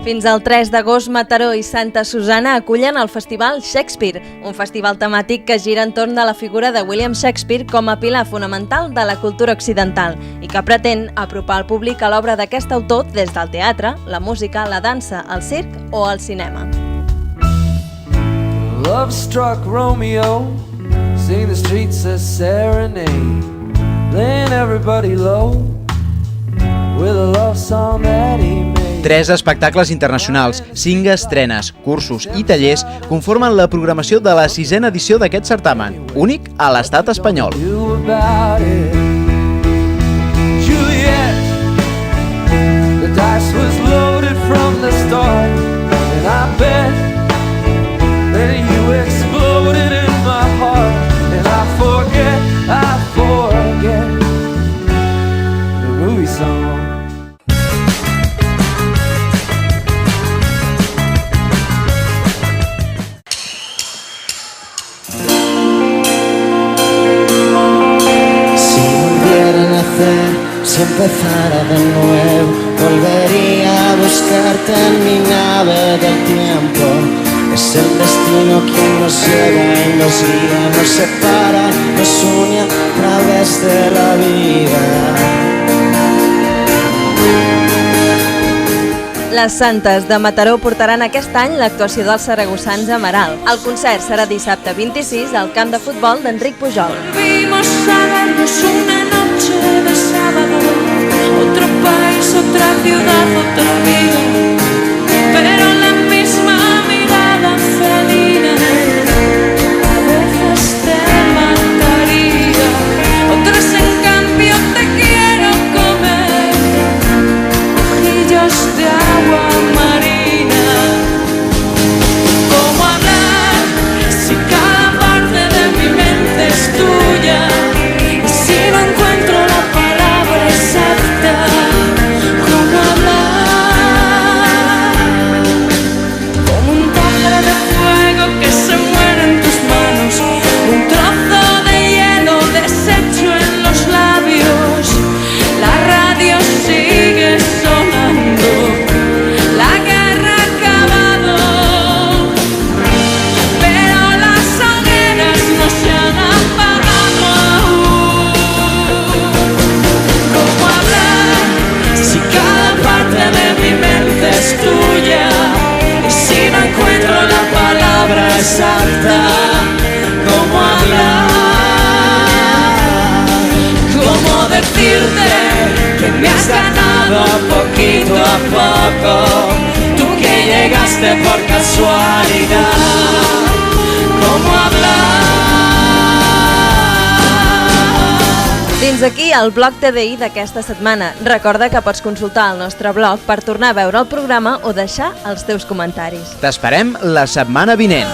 Fins al 3 d'agost, Mataró i Santa Susanna acullen el Festival Shakespeare, un festival temàtic que gira entorn de la figura de William Shakespeare com a pilar fonamental de la cultura occidental i que pretén apropar el públic a l'obra d'aquest autor des del teatre, la música, la dansa, el circ o el cinema. Love-struck Romeo, sing the streets a serenade, laying everybody low with a love song that he made. 3 espectacles internacionals, 5 estrenes, cursos i tallers conformen la programació de la 6ª edició d'aquest certamen, únic a l'estat espanyol. Juliet, the dice was loaded from the start, and I bet that you exploded in my heart, and I forget the movie song. Si empezara de nuevo, volvería a buscarte en mi nave del tiempo. Es el destino quien nos lleva y nos guía, nos separa, nos une a través de la vida. Les Santes de Mataró portaran aquest any l'actuació dels saragossans a Amaral. El concert serà dissabte 26 al camp de futbol d'Enric Pujol. Volvimos a vernos una noche de sábado, otro país, otra ciudad, otro día, pero la misma mirada felina a veces te mataría, otras en cambio te quiero comer, ojillos de agua marina. ¿Cómo hablar si cada parte de mi mente es tuya? Y si no encuentro la palabra exacta, ¿cómo hablar? Como un pájaro de fuego que se muere en tus manos, un trozo de hielo deshecho en los labios. La radio sigue sonando, la guerra ha acabado, pero las hogueras no se han apagado aún. ¿Cómo hablar si cada parte de mi mente es tuya? Y si no encuentro la palabra exacta, ¿cómo hablar? ¿Cómo decirte que me has ganado poquito a poco? Tú que llegaste por casualidad. ¿Cómo hablar? Fins aquí el blog TDI d'aquesta setmana. Recorda que pots consultar el nostre blog per tornar a veure el programa o deixar els teus comentaris. T'esperem la setmana vinent.